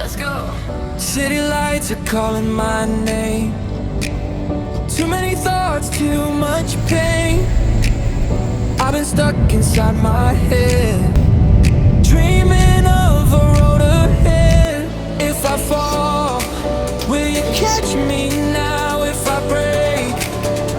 let's go. City lights are calling my name. Too many thoughts, too much pain. I've been stuck inside my head, dreaming of a road ahead. If I fall, will you catch me now? If I break,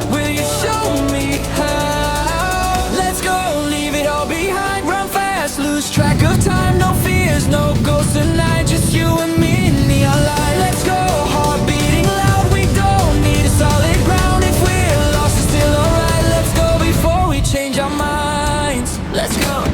will you show me how? Let's go, leave it all behind, run fast, lose track of time. No fears, no ghosts tonight, just you and me in the light. Let's go, heart beating loud, we don't need a solid ground. If we're lost, it's still alright. Let's go before we change our minds. Let's go.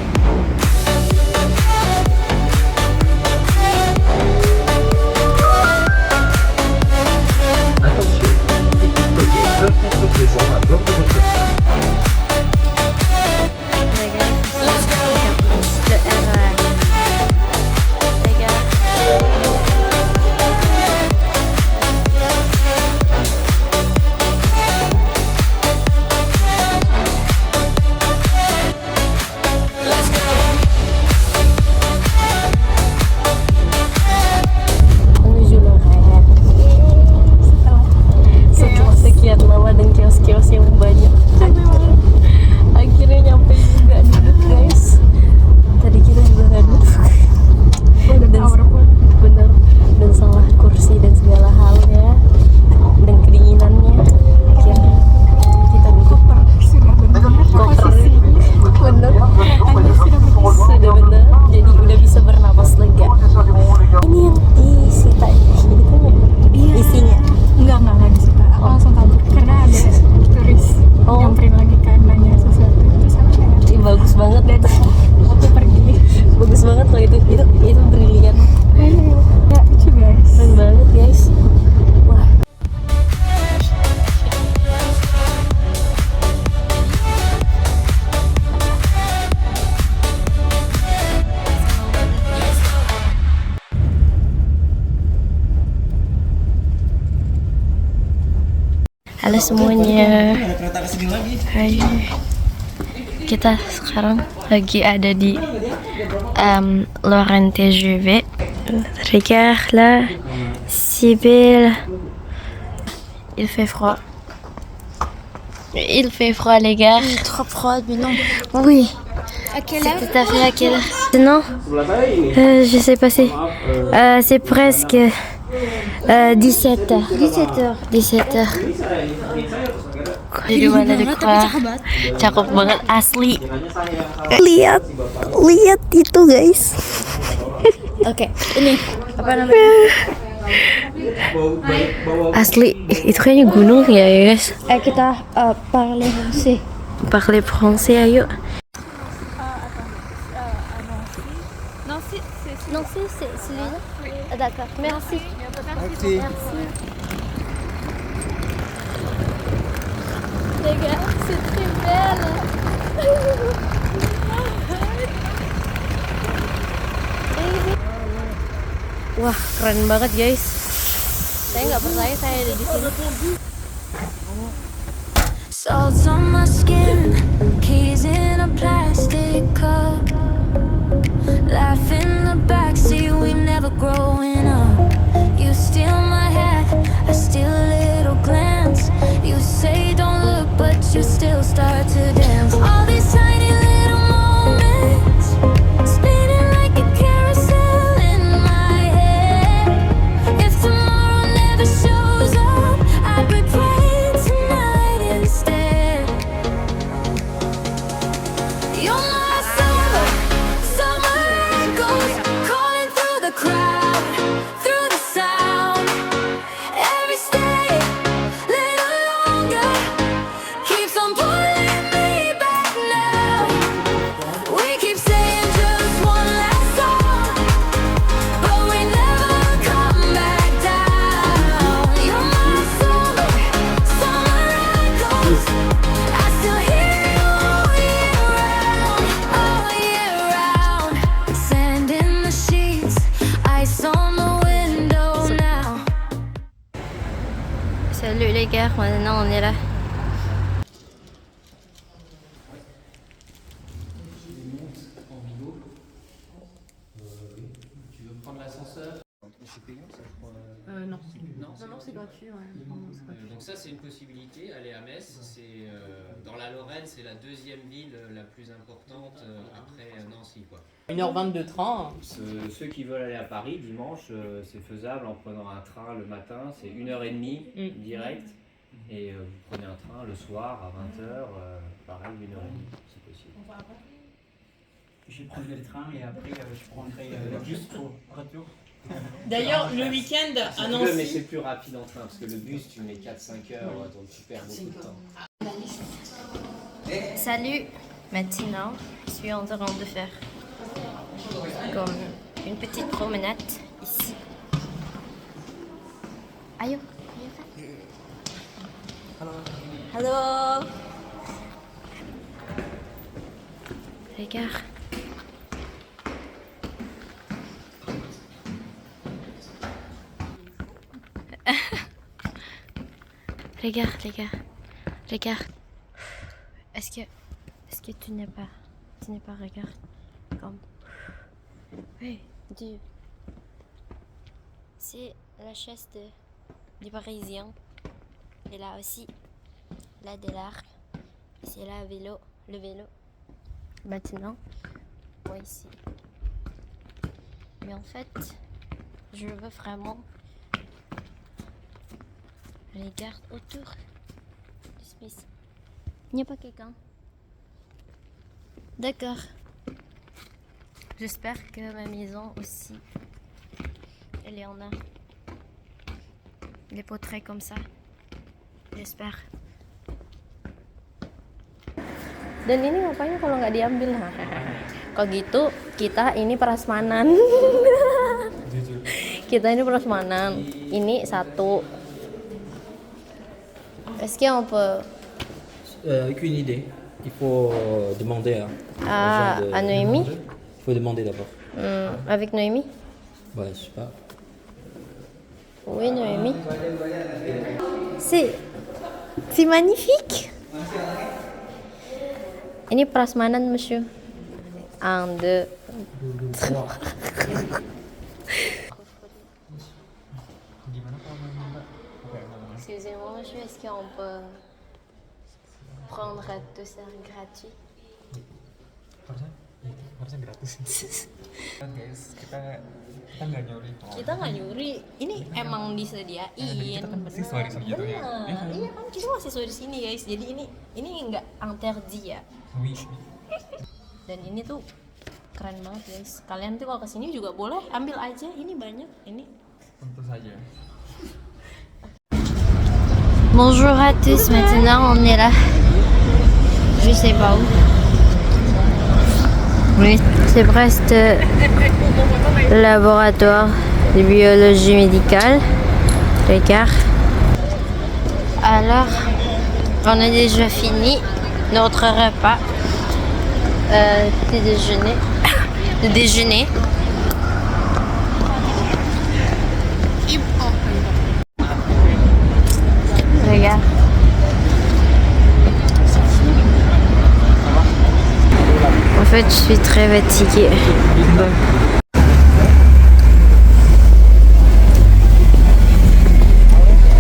Halo semuanya. Hai. Kita sekarang lagi ada di Laurent TGV. Regarde là, si belle. Il fait froid. Il fait froid les gars. Trop froid, mais non. Oui. À quelle heure? C'est tout à fait à quelle heure? Non, je sais pas si. C'est presque 17h. 17h. Di mana dekat? Cakep banget asli. Lihat itu guys. Oke, ini apa namanya? Asli, itu kayaknya gunung ya guys. Kita parler français. Parler français ayo. Non, c'est celui-là. Ah, d'accord, merci. Merci. Les gars, c'est très belle. Wah, keren banget guys. Saya nggak percaya saya ada di sini. Salts on my skin, keys in a plastic cup. Life in the backseat, we never growing up. You steal my hat, I steal a little glance. You say don't look, but you still start to dance. All these tiny little moments, spinning like a carousel in my head. If tomorrow never shows up, I'd be praying tonight instead. You're my summer, summer echoes, calling through the crowd, through the sound. Every step, little longer, keeps on pulling me back now. We keep saying just one last song, but we never come back down. You're my summer, summer echoes. I still hear you all year round. Sand in the sheets, ice on the window now. Salut les gars, maintenant on est là. payant ça, je crois. Non. Non, Non, c'est gratuit, ouais. Non, c'est gratuit. Donc ça c'est une possibilité, aller à Metz, c'est dans la Lorraine, c'est la deuxième ville la plus importante après Nancy quoi. 1h20 de train. Ceux qui veulent aller à Paris dimanche, c'est faisable en prenant un train le matin, c'est 1h30 direct. Et vous prenez un train le soir à 20h, pareil 1h30, c'est possible. Je prendrai le train et après je prendrai le bus pour retour. D'ailleurs, le week-end à Si tu veux, mais Nancy. c'est plus rapide en train parce que le bus tu mets 4-5 heures, donc tu perds beaucoup de temps. Salut, maintenant je suis en train de faire comme une petite promenade ici. Ayo, halo. Regarde. Regarde. Est-ce que tu n'es pas regarde comme oui Dieu. C'est la chaise du Parisien et là aussi là de l'art. C'est là le vélo. Maintenant moi ici. Mais en fait je veux vraiment regarder autour du space. Il n'y a pas quelqu'un. D'accord. J'espère que ma maison aussi, elle y en a. Des portraits comme ça. J'espère. Dan ini ngapain kalau nggak diambil? Kalau gitu kita ini prasmanan. Kita ini prasmanan. Ini satu. Est-ce qu'on peut Aucune idée. Il faut demander à Noémie? Il faut demander d'abord. Avec Noémie? Ouais, je sais pas. Oui, Noémie. C'est magnifique. Ini prasmanan, monsieur. 1, 2, 3. Excusez-moi, monsieur, est-ce qu'on peut prendre tout ça gratuit? Harusnya gratis. Guys, kita nggak nyuri kok. Kita nggak nyuri, ini emang disediain. Kita kan siswa di sini gitu ya. Iya kan kita mahasiswa di sini guys, jadi ini nggak interdit ya. Wih. Dan ini tuh keren banget guys. Kalian tuh kalau kesini juga boleh ambil aja, ini banyak ini. Tentu saja. Bonjour à tous, maintenant on est là. Je sais pas où. Oui, c'est presque laboratoire de biologie médicale. Regarde. Alors, on a déjà fini notre repas de déjeuner. Regarde. En fait, je suis très fatiguée.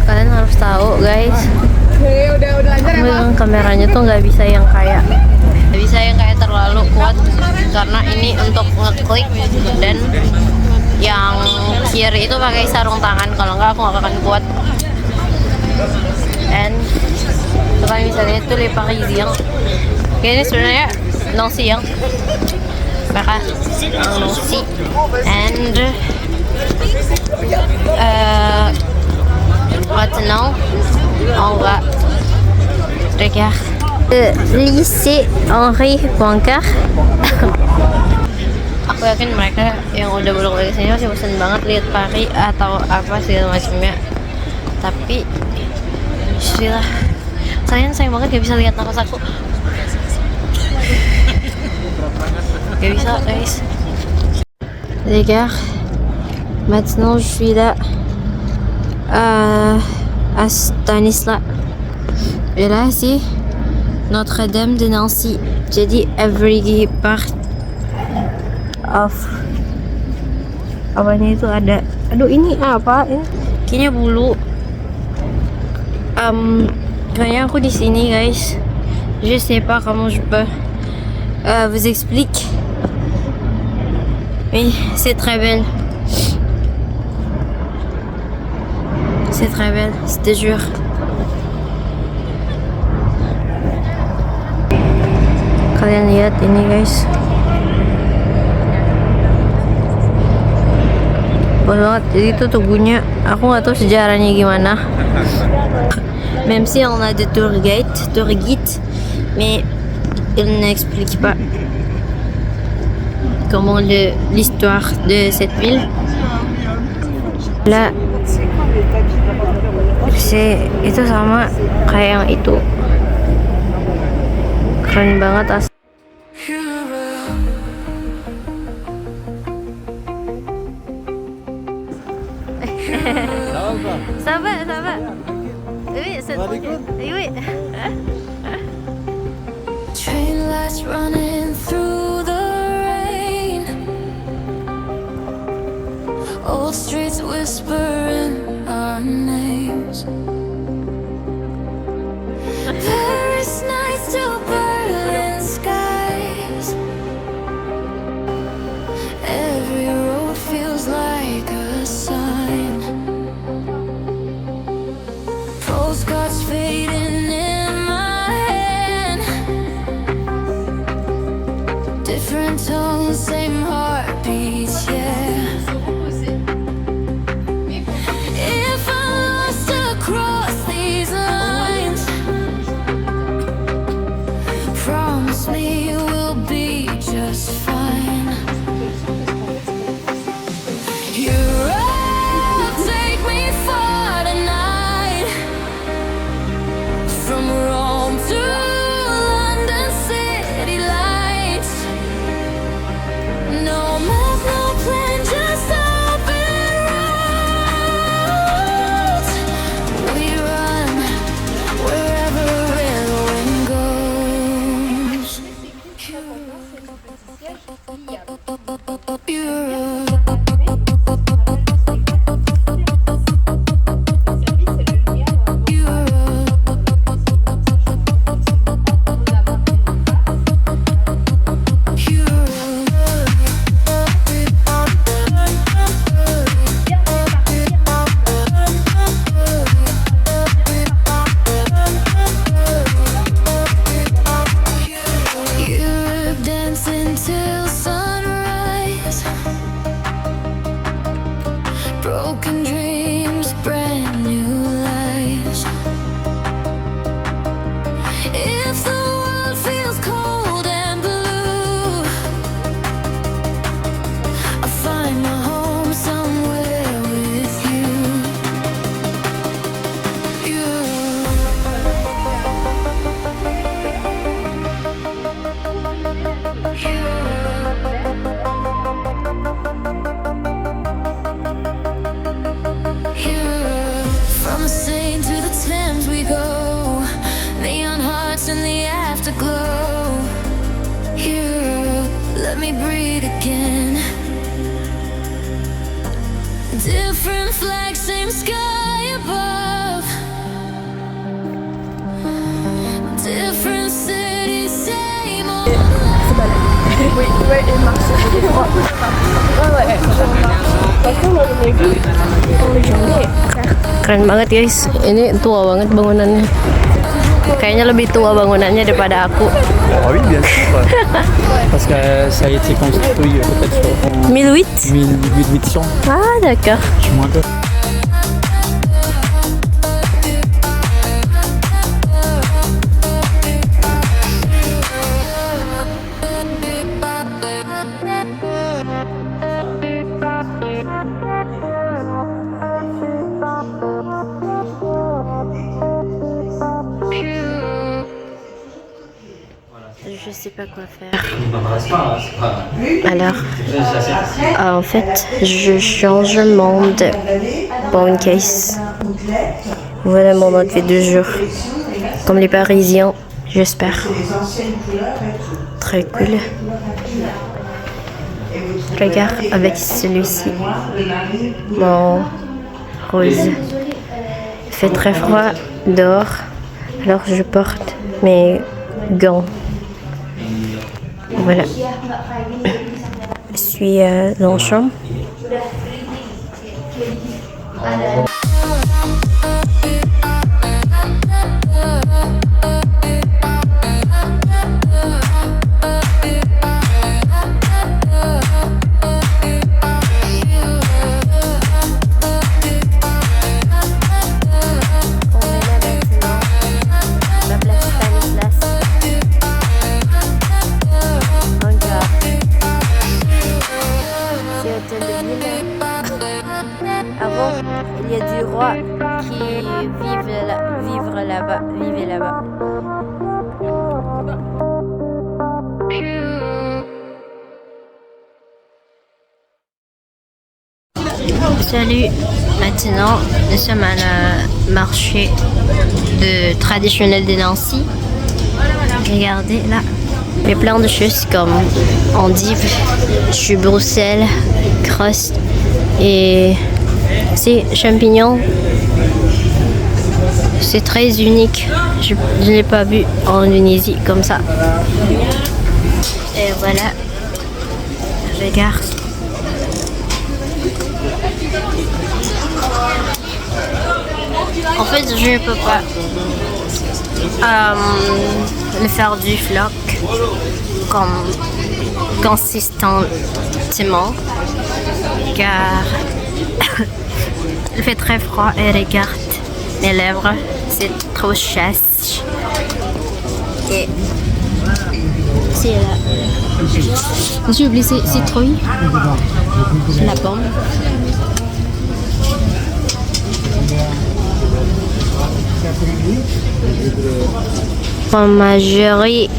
Kalian harus tahu, guys. Kameranya tuh nggak bisa yang kayak terlalu kuat karena ini untuk ngeklik dan yang kiri itu pakai sarung tangan. Kalau nggak aku nggak akan kuat. And kalian bisa lihat tuh Le Parisien. Ini sebenarnya Nancy yang mereka Nancy and maintenant on va regarder lycée Henri Poincaré. Aku yakin mereka yang udah bolak-balik sini masih bosan banget lihat Paris atau apa segala macamnya. Tapi bismillah, kalian sayang banget gak bisa lihat nafas aku. Gak bisa guys. Regarde, maintenant je suis là à Stanislas. Et là c'est Notre-Dame de Nancy. Jadi every part of apanya itu ada Aduh ini apa? Kayaknya bulu. Kayaknya aku di sini guys. Je sais pas comment je peux vous explique. Oui, c'est très belle. C'est très belle, je te jure. Kalian lihat ini guys. Bagus banget. Jadi itu tubuhnya, aku nggak tahu sejarahnya gimana. Même si on a des tour guide, mais il n'explique pas comment l'histoire de cette ville. Là, itu sama kayak yang itu. Keren banget asli. Ça va, ça va. Oui, c'est tranquille. Oui. Train lights running through the rain. Old streets whispering our names. Paris nights to Berlin skies. Every road feels like a sign. Postcards fading in my hand. Different tones, same heartbeats, yeah. If I'm lost across these lines, promise me we'll be just fine. Europe, take me far tonight. From Rome to London city lights. No map, no plan, just open roads. We run wherever the wind goes. Europe dancing till sunrise. Broken dreams, brand new lives. If the world feels cold and blue, I'll find my home somewhere with you. From the Seine to the Thames we go, neon hearts in the afterglow. Here, let me breathe again. Different flags, same sky above. Different cities, same old love. Oui, ouais, et Mars, j'ai des froids. Ouais. Parce que moi, je l'ai vu dans les journées, frère. Keren banget guys. Ini tua banget bangunannya. Kayaknya lebih tua bangunannya daripada aku. Ah oui, bien sûr. Parce que ça a été construit peut-être en 1008. 1800. Ah d'accord. Je suis moins tôt. Je sais pas quoi faire. Alors, en fait, je change mon phone case. Voilà mon outfit du jour. Comme les Parisiens, j'espère. Très cool. Regarde avec celui-ci. Mon rose. Il fait très froid dehors. Alors je porte mes gants. Voilà. Je suis dans la chambre. Avant, il y a du roi qui vivait là-bas. Salut, maintenant nous sommes à un marché traditionnel de Nancy. Regardez là, il y a plein de choses comme endives, choux Bruxelles, crust et ces champignons. C'est très unique, je ne l'ai pas vu en Indonésie comme ça. Et voilà, regarde. En fait, je ne peux pas le faire du floc comme consistantement car il fait très froid et regarde mes lèvres, c'est trop chasse. Et c'est là. J'ai oublié citrouille, la pomme. Fromagerie.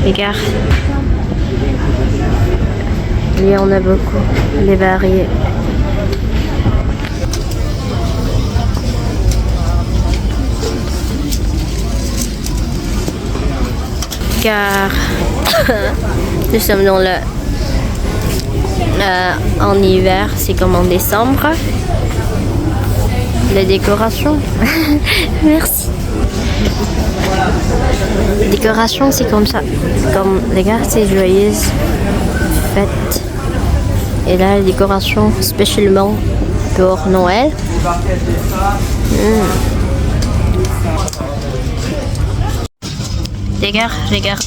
Regarde. Il y en a beaucoup, les variés. Car nous sommes dans en hiver, c'est comme en décembre. Les décorations. Merci. Les décorations, c'est comme ça. Comme, regarde, c'est joyeuse fête. Et là, les décorations spécialement pour Noël. Regarde.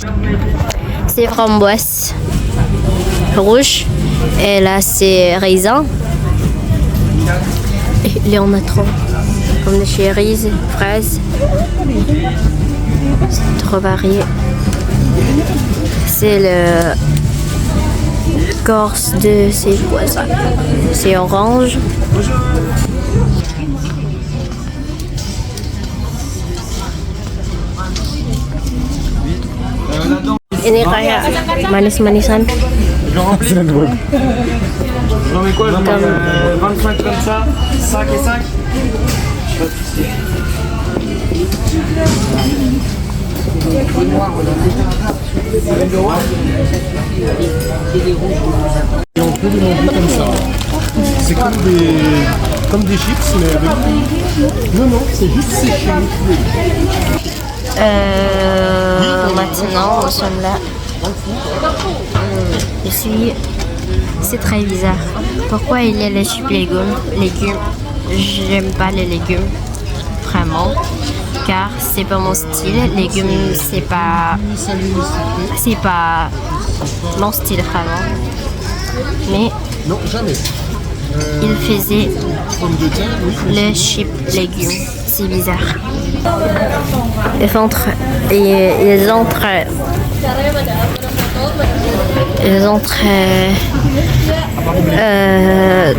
C'est framboise rouge. Et là, c'est raisin. Et il y en a trop. Comme des cerises, fraises. C'est trop varié. C'est le corse de ces quoi ça? C'est orange. Ini kayak manis-manisan. J'en mets quoi? J'en mets 25 comme ça, 5 et 5. Et on peut les manger comme ça. C'est comme des chips, mais avec... Non, c'est juste séché. Maintenant, nous sommes là. C'est très bizarre. Pourquoi il y a les chips légumes? J'aime pas les légumes, vraiment, car c'est pas mon style. Légumes, c'est pas mon style vraiment. Mais non, jamais. Il faisait les chips légumes. C'est bizarre. Ils entrent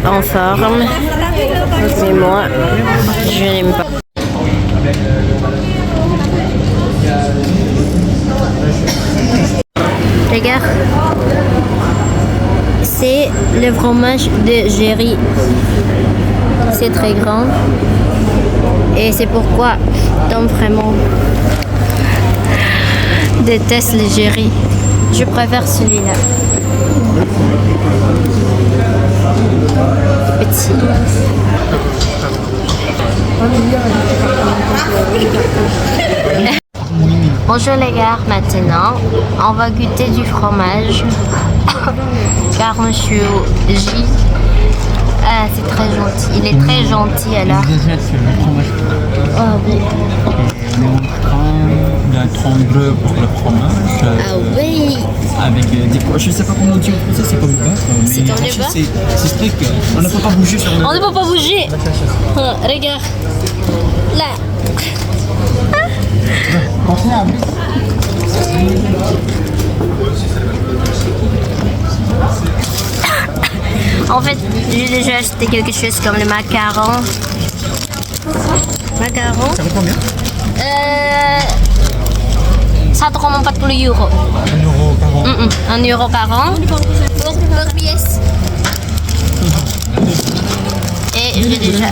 en forme. Mais moi, je n'aime pas. Regarde, c'est le fromage de Géry. C'est très grand. Et c'est pourquoi, donc vraiment, déteste les géris. Je préfère celui-là. Petit. Bonjour les gars, maintenant on va goûter du fromage car monsieur J, c'est très gentil, il est très gentil alors. Oh oui. On est en train d'attendre pour le fromage. Ah oui. Avec des pois. Je sais pas comment on dit en français, c'est comme le beurre. C'est comme le beurre. C'est strict. On ne peut pas bouger sur le. On ne peut pas bouger. Regarde. Là. En fait, j'ai déjà acheté quelque chose comme le macaron. Macaron. Ça coûte combien? 1,40 euro. 1,40 €. 1,40 € pour pièce. Et j'ai déjà.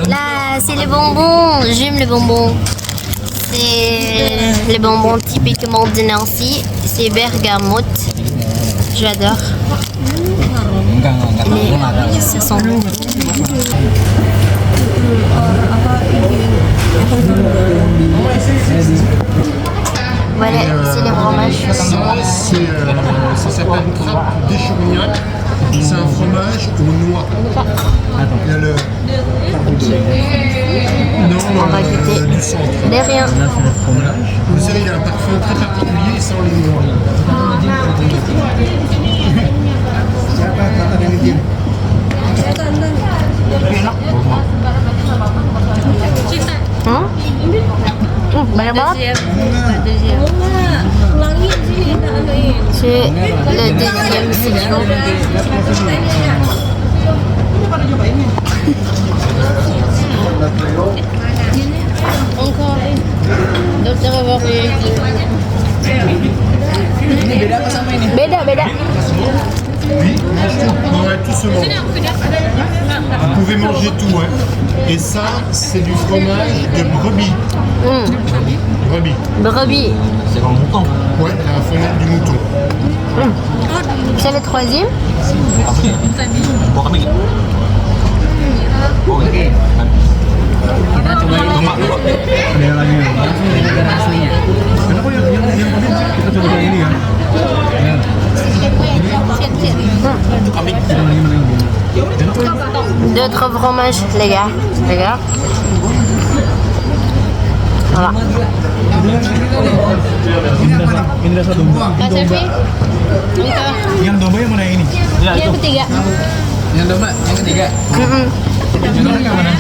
Là, c'est les bonbons. J'aime les bonbons. C'est les bonbons typiquement de Nancy. C'est bergamote. J'adore. Ça sent bon. Voilà, c'est les fromages. Ça s'appelle crêpe d'échourignac. C'est un fromage aux noix. Il y a le... Non, On va goûter. du centre. Derrière. Vous savez, il y a un parfum très particulier sans les noix. Banyak banget. C'est le deuxième séjour. Encore Dokter favorit. Beda. Oui, ouais, tout se mange. Vous pouvez manger tout, hein. Et ça, c'est du fromage de brebis. Brebis. Brebis. C'est dans le mouton. Ouais, la femelle du mouton. C'est le troisième. Kita cobain tomat dulu. Kenapa yang kita coba yang ini ya? Itu kambing. D'autres fromages, les gars. Voilà. Ini rasa domba. Yang domba yang mana ini? Yang ketiga. Yang domba, yang ketiga. Yang domba yang mana?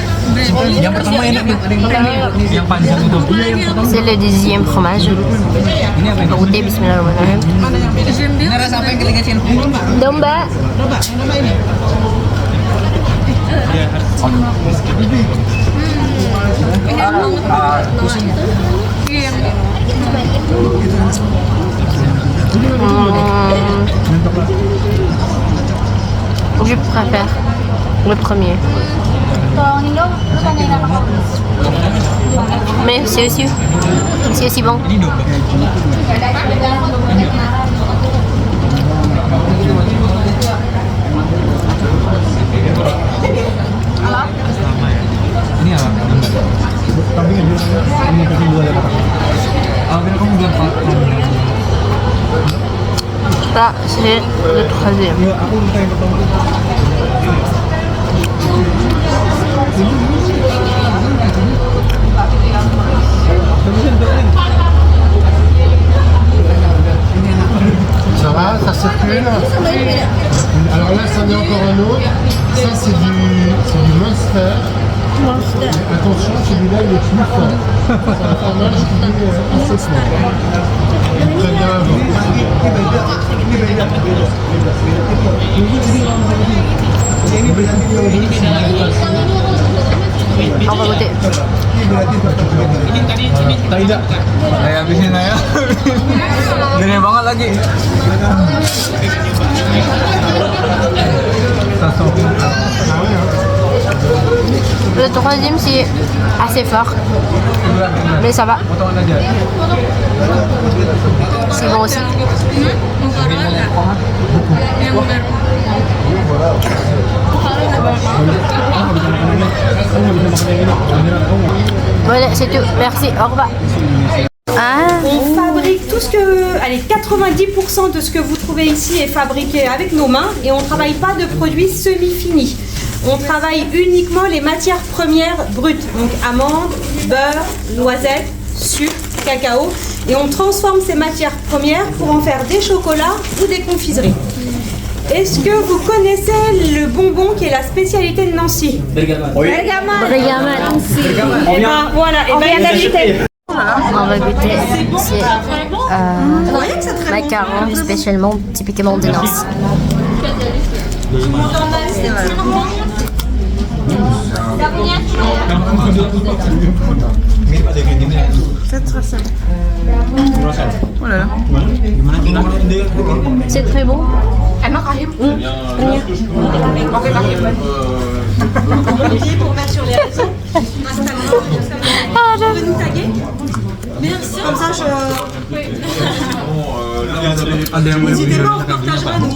Yang pertama enak nih, yang panjang itu. C'est le deuxième fromage. Ini apa On va goûter, bismillahirrahmanirrahim. Ini rasa apa yang ketiga sih? Domba. Je préfère le premier. Mais c'est aussi bon. Ini domba. Ini apa? Kambing ini kasih dua ya. Biar kamu bilang Pak. Ça, c'est le troisième. Ya, aku minta yang pertama. Ça va, ça circule. Alors là, c'en est encore un autre. Ça, c'est du Munster. Attention, celui-là, il est plus fort. C'est un fromage qui est assez fort. Très bien avant. On va goûter. Tidak. Saya habisin aja. Gede banget lagi. Le troisième, c'est assez fort. Mais ça va. C'est bon aussi. Voilà, c'est tout. Merci. Au revoir. On fabrique tout ce que... Allez, 90% de ce que vous trouvez ici est fabriqué avec nos mains et on ne travaille pas de produits semi-finis. On travaille uniquement les matières premières brutes, donc amandes, beurre, noisettes, sucre, cacao, et on transforme ces matières premières pour en faire des chocolats ou des confiseries. Est-ce que vous connaissez le bonbon qui est la spécialité de Nancy? Bergaman. Et ben voilà, et ben David, On va goûter. C'est macaron spécialement typiquement de Nancy. C'est très bon. pour mettre sur les réseaux. Instagram, tu peux nous taguer? Merci. Comme ça, n'hésitez pas, on partagera nous.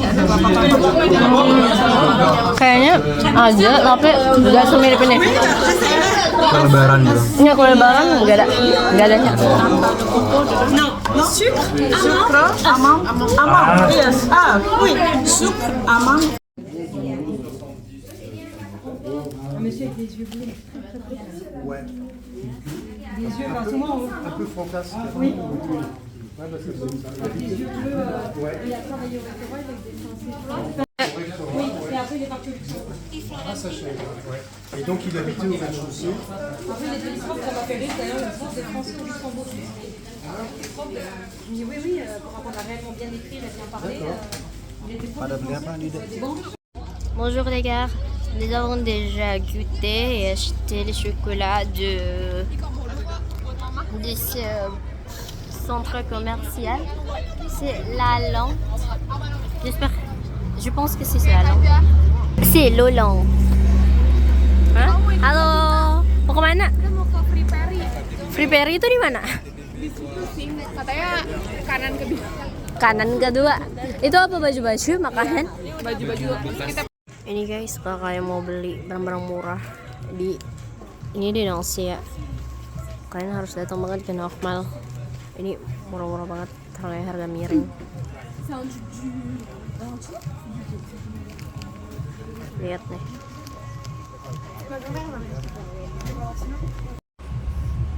Kayaknya ada, tapi nggak semirip ini. Lebaran gitu. Ini kalau lebaran nggak ada. Non, sucre, amande. Yes. Ah, oui, sucre, amande. Monsieur avec les yeux bleus. Ouais. Des yeux, enfin, souvent, Un peu fantasque. Oui. Ouais, parce que avec les yeux bleus, il a travaillé au restaurant avec des seins. Oui, et après il est parti au Luxembourg. Ah, ça change. Ouais. Et donc il habitait au rez-de-chaussée. Après, il était l'histoire qu'on m'a fait rire, d'ailleurs, le France des Français au Luxembourg. Je me dis oui, pour qu'on a réellement bien écrit, il a bien parlé. Il était bon. Bonjour les gars, nous avons déjà goûté et acheté les chocolats de ce centre commercial. C'est la Lente. J'espère, je pense que c'est la Lente. C'est Lolong. Hah? Halo, mau kemana? Mau ke Free Perry. Free Perry itu di mana? Di situ sih, katanya kanan kedua. Kanan kedua. Itu apa, baju-baju, makanan? Baju-baju. Kita Ini guys, kalau kalian mau beli barang-barang murah di Nancy ya, kalian harus datang banget ke Normal. Ini murah-murah banget, harga miring. Lihat nih.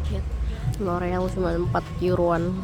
Lihat, L'Oreal cuma 4 euroan.